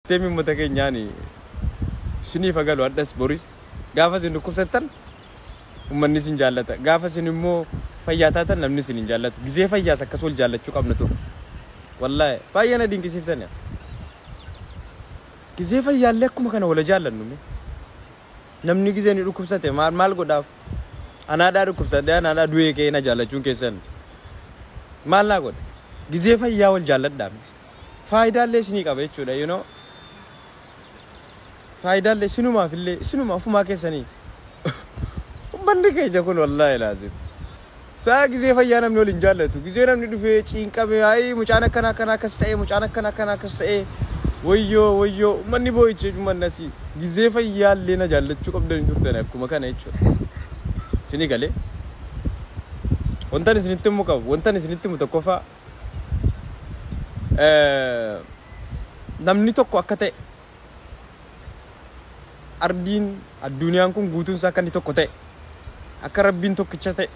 Temi mutake nyani sini fagalu adas Boris gafa sin dukkubsatan ummanni sin jaallata gafa sin immoo fayyatatan namni sin jaallatu gizee fayyaas akkas wal jaallachuu qabna tur wallahi baay'ana dinqisiiftan gizee fayyaalle akkuma kana wala jaallannu namni gizee ni dukkubsate maal godhaaf anaadhaa dukkubsate anaadhaa du'ee kee na jaallachuun keessan maal naa godha gizee fayyaa wal jaalladhaa faayidaalee sinii qaba jechuudha you know faayidaalee sinuma fumaa keessanii ummanni keenya kun wallahi laazim saa gizee fayyaa namni wal hin jaallatu gizee namni dhufee ciinqame ay mucaan akkana akkas ta'e mucaan akkana akkas ta'e wayyo ummanni boo'iche ummannasi gizee fayyaallee na jaallachuu qabdan turtan akkuma kana jechuudha sini galee wantan isinitti himu qabu wantan isinitti himu tokkoffaa namni tokko akka ta'e ardiin addunyaan kun guutuun isaa kan tokko ta'e akka rabbiin tokkicha ta'e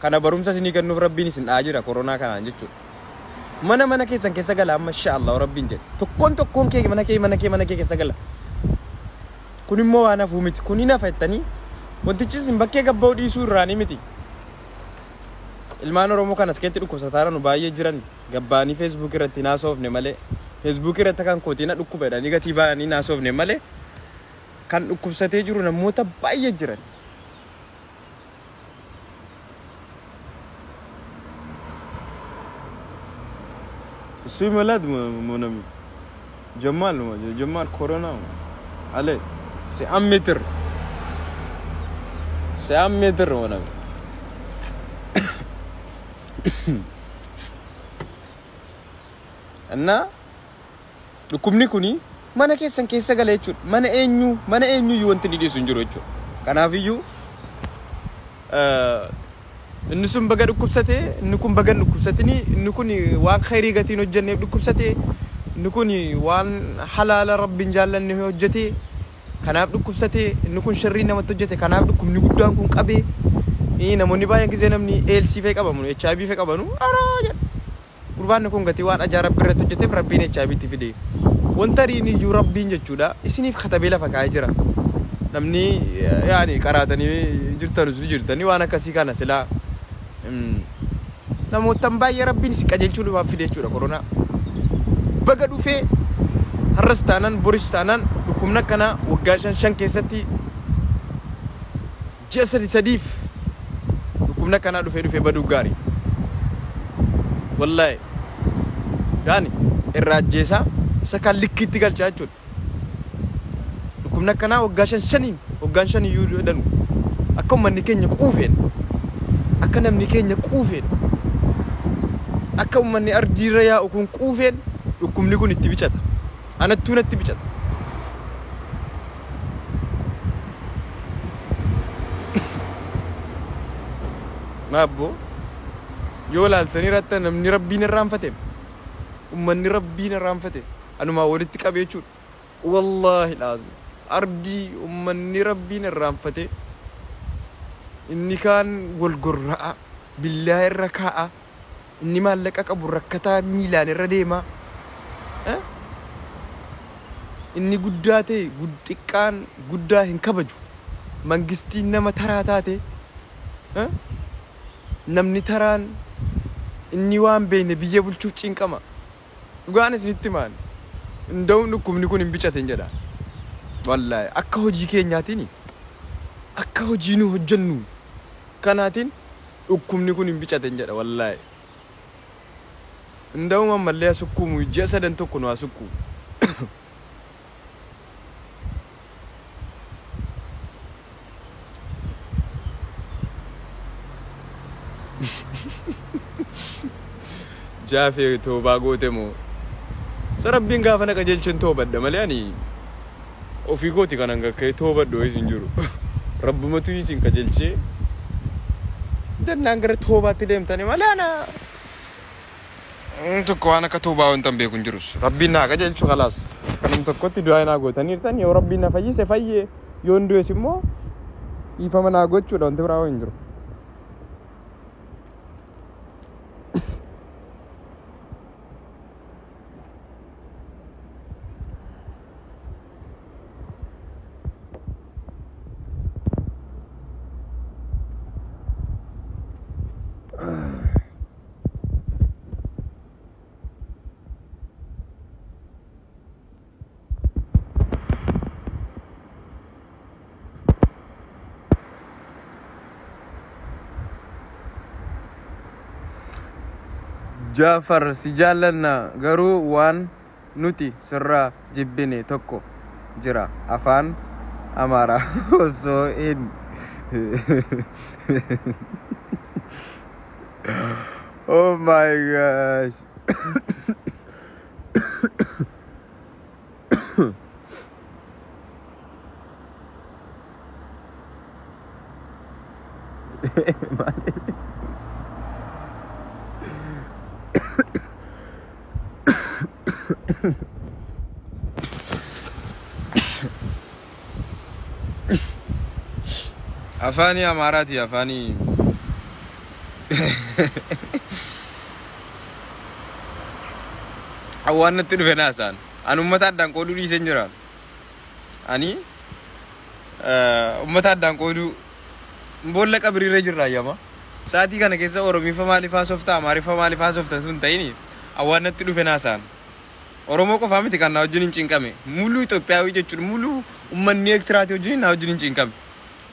kana barumsa isinii kennuuf rabbiin isin dhaajira koronaa kanaan jechuudha mana keessan keessa gala amma inshallah rabbiin jedhe tokkoon kee mana kee keessa gala kun immoo waan hafu miti kun ina fayyadanii wantichi isin bakkee gabba'uu dhiisuu irraanii miti ilmaan oromoo kanas keetti dhukkubsataara nu baay'ee jiran gabbaanii Facebook irratti naasoofne malee Facebook irratti kan kootiina dhukkubeedhanii gatii baay'anii naasoofne malee kan dhukkubsatee jiru namoota baay'ee jiran suy malade mon ami Jamal corona allez c'est un mètre mon ami anna dhukkubni kuni mana keessan keessa gala jechuudha mana eenyu wanti dhiisu hin jiru jechuudha kanaaf iyyuu inni sun baga dhukkubsate inni kun baga dhukkubsatini inni kun waan khairii gatiin hojjenne dhukkubsate inni kun waan halaala rabbiin jaallanne hojjete kanaaf dhukkubsate inni kun sharrii namatti hojjete kanaaf dhukkubni guddaan kun qabee namoonni baay'een gizee namni ALC fee qabamu HIV fee qabanu araa gurbaan kun gatii waan ajaa'ib birratti hojjeteef rabbiin HIV itti fide wanta riini iyyuu rabbiin jechuudha isiniif katabee lafa kaa'ee jira namni yaani qaraatanii jirtanii waan akkasii kana silaa namootaan baay'ee rabbiin si qajeelchuu dhufaaf fide jechuudha koronaa baga dhufee har'as taanaan boris taanaan dhukkubna kana waggaa 5 keessatti ji'a sadiif dhukkubna kana dhufee baduu gaarii wallahi yaani irraajjeesaa isa kan likkiitti galchaa jechuudha dhukkubna kana waggaa 5 iyyuu jedhanu akka ummanni keenya quufeen akka namni keenya quufeen akka ummanni ardiirra yaa'u kun quufeen dhukkubni kun itti bicata anattuu natti bicata maabbo yoo laaltanii ratta namni rabbiin irraanfate ummanni rabbiin irraanfate anuma walitti qabee jechuudha wallahi laazim ardii ummanni rabbiin irraanfate inni kaan wal gorra'a billaa irra kaa'a inni maallaqa qabu rakkataa miilaan irra deema inni guddaa ta'e xiqqaan guddaa hin kabaju mangistiin nama taraa taate namni taraan inni waan beekne biyya bulchuuf cinqama dhugaan isinitti maan nda'uun dhukkubni kun hin bicateen jedha wallahi akka hojii keenyaatiin akka hojii nu hojjennu kanaatiin dhukkubni kun hin bicateen jedha wallahi nda'uun ammallee asukkumu ji'a 3 tokko nu asukku jaafe toobaa goote moo sarabbiin gaafa na qajeelchin toobadha malee ani ofii kooti kan hanga ka'e toobadhu isin jiru rabbumatu isin qajeelchee dannaan gara toobaatti deemtanii malee ana tokko waan akka toobaa wantan beeku hin jirus rabbiin naa qajeelchu khalaas kanum tokkotti du'aa naa gootaniirtan yoo rabbiin na fayyise fayyee yoo hin du'es immoo dhiifama naa gochuudha wanti biraa hin jiru Jafar si jaallanna garuu waan nuti sirraa jibbine tokko jira afaan Amara osoo hin oh my gosh. Afani Amarati afani awan natti dhufe naasan an ummata addaan qooduu dhiisen jira ani ummata addaan qooduu boolla qabriirra jirra yama saatii kana keessa oromiifa maaliifaa softa amaarifa maaliifaa softa sun ta'ini awan natti dhufe naasan oromoo qofa miti kan na wajjin hin cinqame mulu Itoophiyaawii jechuudha mulu ummanni Eertiraati wajjin na wajjin hin cinqame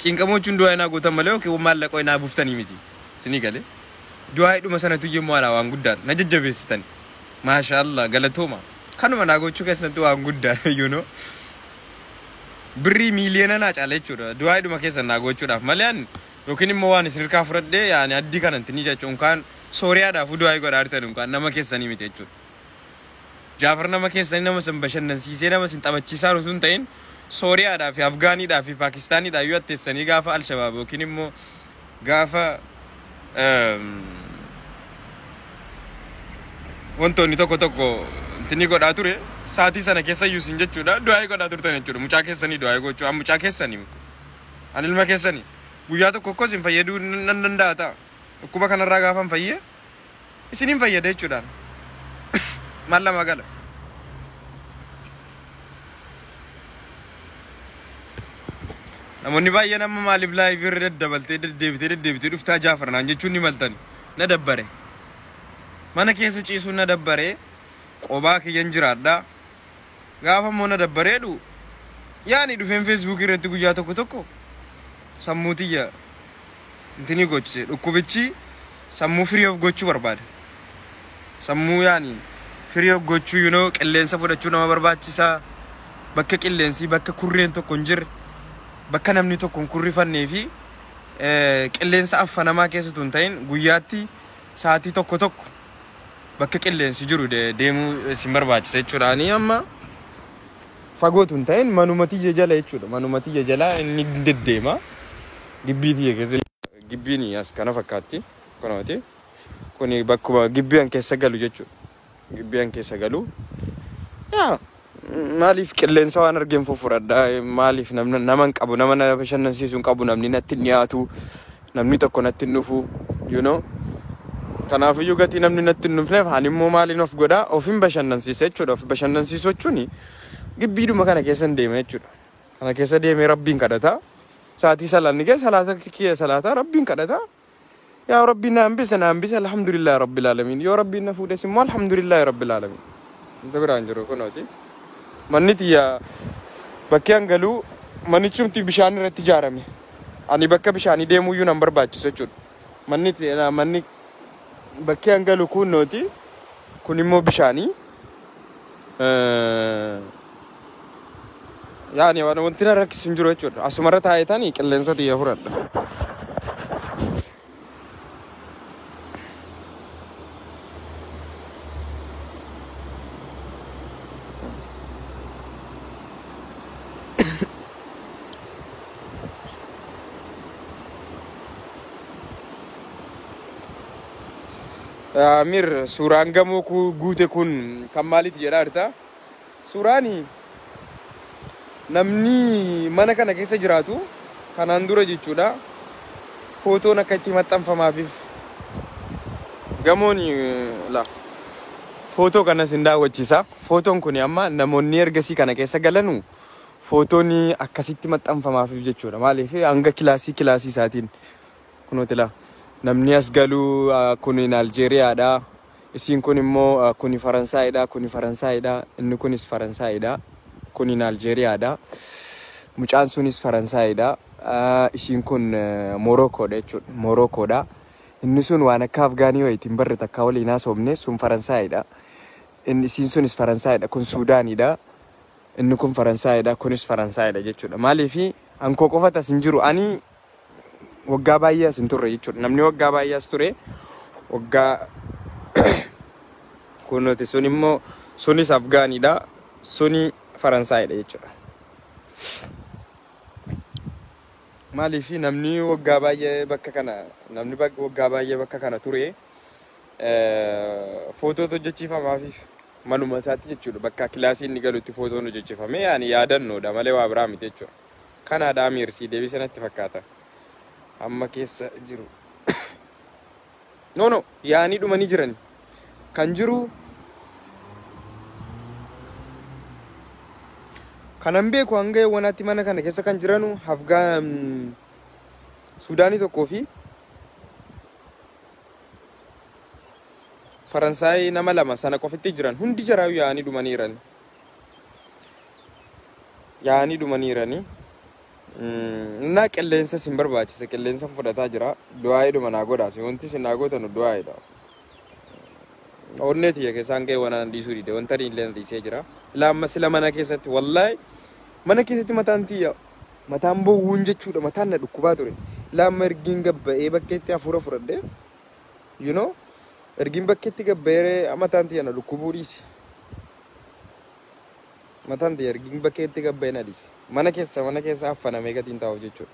cinqamochuun du'aa ina gootan malee yookiin maallaqoo ina buuftanii miti sinii galee du'aa dhuma sanatu yemmoo ala waan guddaan na jajjabeessitan maashaallah galatooma kanuma na gochuu keessatti waan guddaan you know birrii miiliyoona na caala jechuudha du'aa dhuma keessa na gochuudhaaf malee an yookiin immoo waan isin hirkaa fudhadhee yaani addii kanatti ni jechuun kan Sooriyaadhaaf du'aa godhaartan kan nama keessanii miti jechuudha Jafar nama keessanii nama san bashannansiisee nama sin taphachiisaa rutuun ta'in Sooriyaadhaaf fi Afgaaniidhaaf fi Paakistaaniidhaaf yoo atteessanii gaafa Al-Shabaab yookiin immoo gaafa wantoonni tokko intini godhaa ture saatii sana keessa yuusin jechuudha du'aa godhaa turtan jechuudha mucaa keessanii du'aa gochuu mucaa keessanii an ilma keessanii guyyaa tokko kokko isin fayyaduu nan danda'a ta'a dhukkuba kanarraa gaafa hin fayyee isiniin fayyada jechuudhaan malla magala namoonni baay'een amma maaliif live irra deddeebitee dhuftaa Jafar naan jechuun ni maltan na dabbare mana keessa ciisuun na dabbare qobaa kiyyan jiraadha gaafa immoo na dabbareedhu yaani dhufeen Facebook irratti guyyaa tokko sammuu tiyya intini gochise dhukkubichi sammuu free of gochuu barbaade sammuu yaani free of gochuu you know qilleensa fudhachuu nama barbaachisa bakka qilleensi bakka kurreen tokko hin jirre bakka namni tokko kurrifannee fi qilleensa affanamaa keessa tun ta'in guyyaatti saatii tokko bakka qilleensi jiru deemuu sin barbaachisa jechuudha ani amma fagootuun ta'in manumati jala jechuudha manumati jala inni deddeema gibbiitii keessa gibbiin as kana fakkaatti konooti kuni bakkuma gibbiin keessa galu jechuudha gibbiin keessa galu yaa maaliif qilleensa waan argeen fuffuradha maaliif naman qabu nama na bashannansiisuun qabu namni natti dhiyaatu namni tokko natti dhufu you know kanaaf iyyuu gatii namni natti dhufneef ani immoo maaliin of godha ofin bashannansiisa jechuudha of bashannansiisuu jechuun gibbiidhuma kana keessa deema jechuudha kana keessa deemee rabbiin kadhata saatii salaanni kee salaata rabbiin kadhata yaa rabbiin na hambise alhamdulillah rabbil alamin yoo rabbiin na fuudhes immoo alhamdulillah rabbil alamin inta biraan jiru kunooti manni ya bakki angalu manichumti bishaan irratti ijaarame ani bakka bishaanii deemuu iyyuu nan barbaachisu jechuudha manni bakki angalu kunooti kun immoo bishaanii yaani wanti na rakkisu hin jiru jechuudha asumarra taa'etanii qilleensa tiyya fudhadha Amir suuraan gamoo guute kun kan maaliiti jedhaa jirta suuraani namni mana kana keessa jiraatu kanaan dura jechuudha footoon akka itti maxxanfamaafif gamoon la footoo kana sin daawwachiisa footoon kun amma namoonni ergasii kana keessa galanu footoon akkasitti maxxanfamaafif jechuudha maaliif hanga kilaasii isaatiin kunooti la namni as galu kun in Algeria da isin kun immoo kun Faransaayidha inni kunis Faransaayidha kun in Algeria da mucaan sunis Faransaayidha isin kun Morocco da jechuudha Morocco da inni sun waan akka Afgaanii wayitiin barre takka waliin haasofne sun Faransaayidha. Inni sunis Faransaayidha kun Suudaanidha. Inni kun Faransaayidha kunis Faransaayidha jechuudha. Maaliif ankoo qofata sin jiru ani waggaa baay'ee sin turre jechuudha. Namni waggaa baay'ee as ture waggaa kunuuti sun immoo sunis Afgaanidha suni Faransaayidha jechuudha. Maaliif namni waggaa baay'ee bakka kana namni waggaa baay'ee bakka kana ture footoo hojjechiifamaafif manuma isaatti jechuudha. Bakka kilaasii inni galutti footoon hojjechiifame yaani yaadannoodha malee waa biraa miti jechuudha. Kanaadhaa miirsii deebisee natti fakkaata. Amma keessa jiru. No yaani dhumanii jiran. Kan jiru kanan beeku hanga wanaatti mana kana keessa kan jiranu Afgaan Suudaanii tokkoo fi Faransaay nama lama sana qofitti jiran hundi jaraayu yaani dhumaniirani. Yaani dhumaniirani. Na qilleensa sin barbaachisa qilleensa fudhataa jira du'aayidhuma naa godhaase wanti sin naa gootan du'aayidha. Onneeti ya keessaan ga'e wanaan dhiisuu dide wanta illee dhiisee jira. Lamma sila mana keessatti wallahi mana keessatti mataan tiyya mataan boowwuun jechuudha mataan na dhukkubaa ture. Lamma ergiin gabba'ee bakkeetti hafuura fudhadhe you know ergiin bakkeetti gabba'ee mataan tiyya na dhukkubuu dhiise. Mataan tiyya ergiin bakkeetti gabba'ee na dhiise. Mana keessa affanamee gatiin taa'u jechuudha.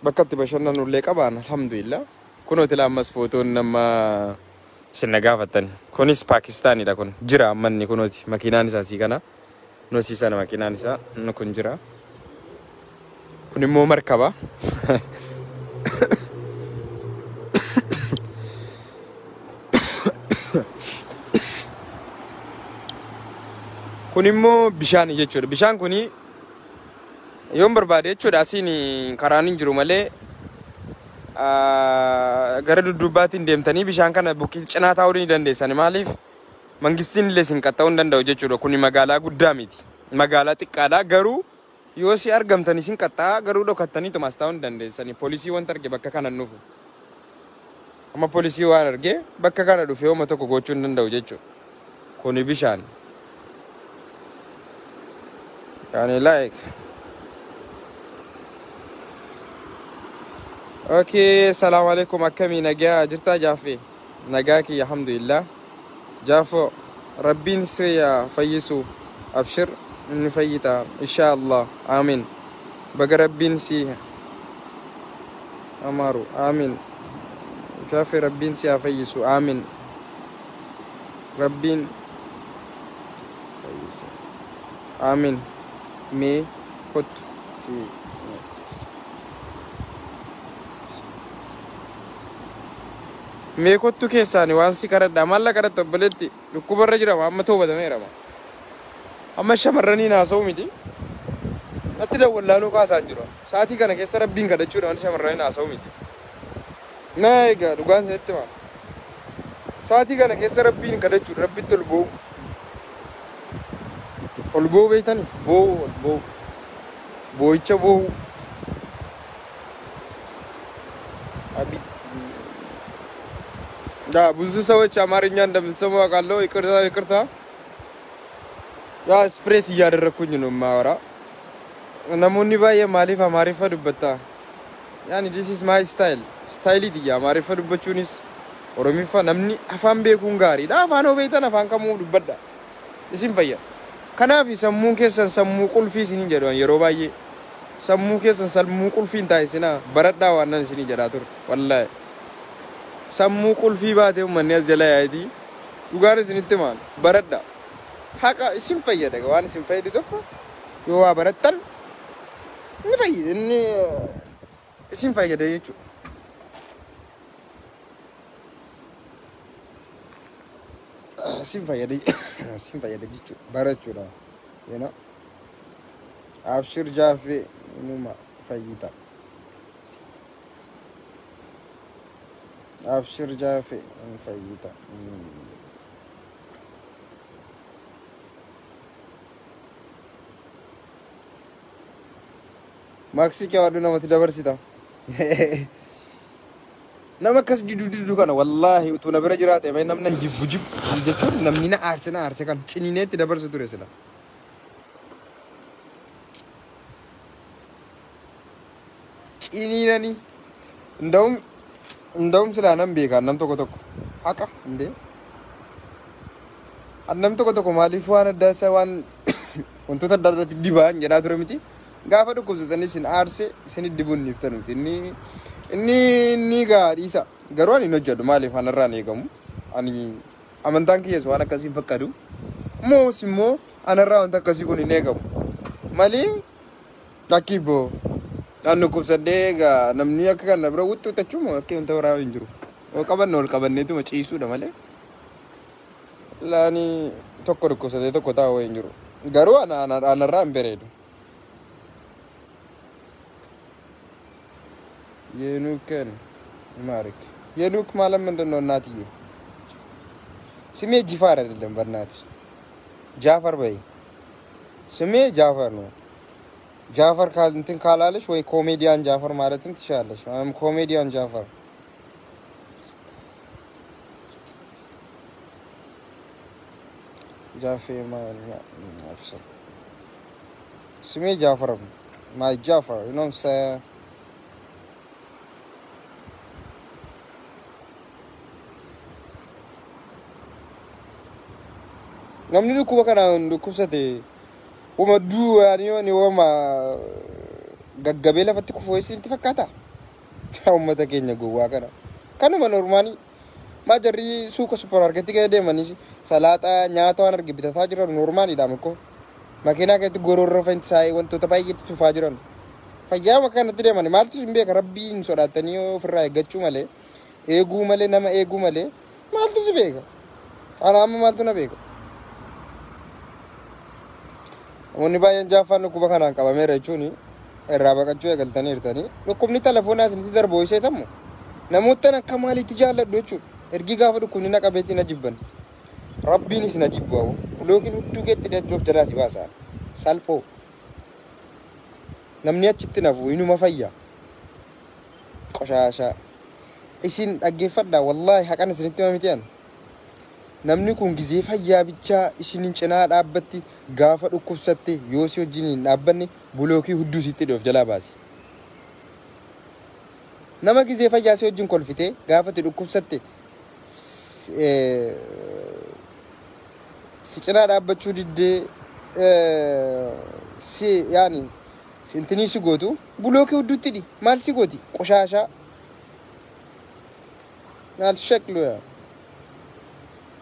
Bakka itti bashannanullee qabaan alhamdulillah. Kunooti lammas footoon nama sinna gaafatan kunis Pakistaanidha kun jira manni kunooti makiinaan isaa si kana nosi sana makiinaan isaa kun jira kun immoo markaba kun immoo bishaan jechuudha. Bishaan kuni yoon barbaade jechuudha asiin karaan hin jiru malee gara dudduubaatiin deemtanii bishaan kana bukkee cinaa taa'uu ni dandeessan. Maaliif mangistiin illee sin qaxxaa'uu hin danda'u jechuudha. Kuni magaalaa guddaa miti. Magaalaa xiqqaadha garuu yoo si argamtanii sin qaxxaa'a garuu dhokattanii tumas taa'uu hin dandeessani. Poolisii wanta arge bakka kana nuufu. Amma poolisii waan arge bakka kana dhufe hooma tokko gochuu hin danda'u jechuudha. Kuni bishaan. Yani like اوكي السلام عليكم اكمي نجا جرتا جافي نجاكي الحمد لله جافو ربي نسيا فيسو ابشر نفيتا ان شاء الله امين بقى ربي نسيها امارو امين جافي ربي نسيا فيسو امين ربي فيسو امين مي كنت سي meekottu keessaani waan si karadha malla karatti obboleetti dhukkubarra jirama amma toobatameerama amma shamarranii naasa'u miti natti dawwallaanuu kaasaa jiru sa'aatii kana keessa rabbiin kadhachuudha wanti shamarranii naasa'u miti naa egaa dhugaan sanitti maa sa'aatii kana keessa rabbiin kadhachuudha rabbitti ol boo'u beeytani boo'u boo'icha boo'u abi ዳ ብዙ ሰዎች አማርኛ እንደምትሰሙ አውቃለሁ። ይቅርታ ያ ስፕሬስ እያደረኩኝ ነው ማወራ ነሙኒ ባየ ማሊፍ አማሪፈ ዱበታ ያኒ this is my style ዲያ አማሪፈ ዱበቹኒስ ኦሮሚፋ ነምኒ አፋን ቤኩን ጋሪ ዳ አፋኖ ቤተን አፋን ከሙ ዱበዳ እሲን ፈየ ከናፊ ሰሙ ከሰን ሰሙ ቁልፊ ሲኒ ጀዶን የሮ ባየ ሰሙ ከሰን ሰሙ ቁልፊን ታይሲና በረዳ ዋናን ሲኒ ጀዳቱር ወላሂ ሰሙ ቁልፊ ባቴው ማንያስ ጀላ ያይዲ ዱጋር ሲኒት ማን በረዳ ሀቃ እሲን ፈየደ ዋን ሲን ፈይዲ ዶኮ ዮዋ በረተን ንፈይ እኒ እሲን ፈየደ ይቹ እሲን ፈየደ ይቹ በረቹ ዳ የና አብሽር ጃፌ ኑማ ፈይታ أبشر جافي فيتا ماكسي क्या वादू ना मत डबर Sita nama kas didu kana wallahi utuna bira jiraate bay namna jibbu jechuun namni na aarse kan cinineetti dabarsu ture sila cininani ndawum sila nan beeka nam tokko haqa inde annam tokko maaliif waan adda isa waan wantoota adda addaatti dibaan jedhaa ture miti gaafa dhukkubsatanii sin aarse sin dibuun niftanuuti inni gaadhiisa garuu ani hojjedhu maaliif anarraan eegamu ani amantaan kiyyees waan akkasiin fakkadu moos immoo anarraa wanta akkasii kun hin eegamu malee takkiiboo an dhukkubsadhee egaa namni akka kana bira wuxxuutachuuma akka wanta waraabaa hin jiru ol qabanneetuma ciisuudha malee laani tokko dhukkubsatee tokko taa'uu hin jiru garuu anarraa hin bareedu የኑክን ማርክ የኑክ ማለት ምንድነው እናትዬ ስሜ ጂፋር አይደለም በእናትሽ ጃፈር በይ ስሜ ጃፈር ነው ጃፈር እንትን ካላለሽ ወይ ኮሜዲያን ጃፈር ማለትም ትችላለሽ ኮሜዲያን ጃፈር ጃፌ ማለት ስሜ ጃፈር ማይ ጃፈር ነው namni dhukkuba kana dhukkubsate wama du'anii wama gaggabee lafatti kufuu isinti fakkaata uummata keenya gowwaa kana kanuma normaanii maajarri suuqa supermarketii gadi deemanii salaaxaa nyaata waan arge bitataa jiran normaaniidha makko makiinaa keessatti gororroo fensaayee wantoota baay'eetti tufaa jiran fayyaa kanatti deemanii maaltu hin beeka rabbiin sodaatanii ofirraa eeggachuu malee eeguu malee nama eeguu malee maaltu si beeka araama maaltu na beeka Wani bayan Jaafaan dhukkuba kanaan qabameera jechuun irraa baqachuu eegaltanii jirtanii dhukkubni telefoonaa isinitti darbu isheetamu namoota akka maaliitti jaalladhu jechuudha ergi gaafa dhukkubni na qabeetti na jibban rabbiin isin ajibbu hawo lookiin hudduu keetti hidhachuuf jalaa si baasaa salphoo namni achitti nafu inuma fayya qoshaashaa isin dhaggeeffadhaa wallaahi haqan isinitti mamitiyan namni kun gizee fayyaa bichaa isinin cinaa dhaabbatti gaafa dhukkubsatte yoo si wajjiniin dhaabbanne bulookii hudduu sitti dhoof jalaa baasi nama gizee fayyaa si wajjin kolfite gaafatti dhukkubsatte si cinaa dhaabbachuu diddee si yaani sintinii si gootu bulookii hudduutti dhi maal si gooti qoshaashaa maal shaklu yaa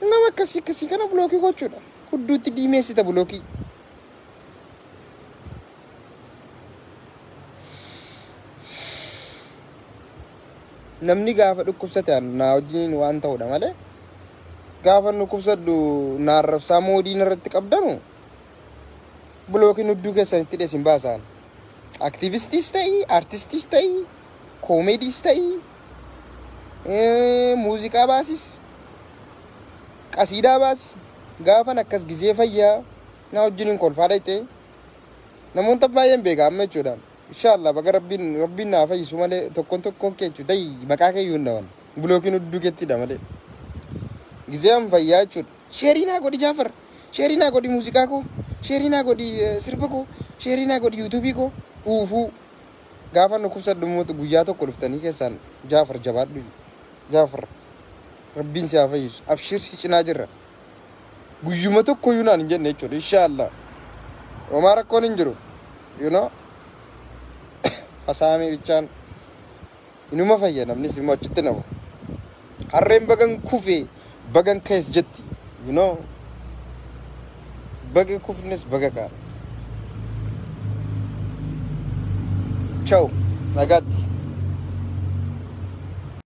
nama kasi kana bloki gochuudha hudduutti diimeessita bloki namni gaafa dhukkubsate na wajjin waan ta'uudha malee gaafa dhukkubsadhu naarrabsaa moodiin irratti qabdanu blokiin hudduu keessanitti dheesin baasaan aktivistiis ta'ii artistiis ta'ii koomediis ta'ii muuziqaa baasis qasiidaa baas gaafa akkas gizee fayyaa na wajjin kolfaadha itti namoota baay'een beeka amma jechuudha inshallah baga rabbiin naa fayyisu malee tokkoon keechu dai maqaa keeyyuu hin dhawan blookiin hudduu keettidha malee gizee am fayyaa jechuudha sheerii naa godhi Jaafar sheerii naa godhi muuziqaa koo sheerii naa godhi sirba koo sheerii naa godhi yuutuubii koo uufuu gaafa dhukkubsadhu mootu guyyaa tokko dhuftanii keessaan Jaafar jabaadhu Jaafar Rabbiin si hafayyisu abshir si cinaa jirra guyyuma tokko yunaan hin jenne jechuudha inshallah homaa rakkoon hin jiru you know fasaamii bichaan inuma fayya namnis immoo achitti nafu harreen bagan kufee bagan kees jetti you know baga kufnes baga kaanes ciao nagatti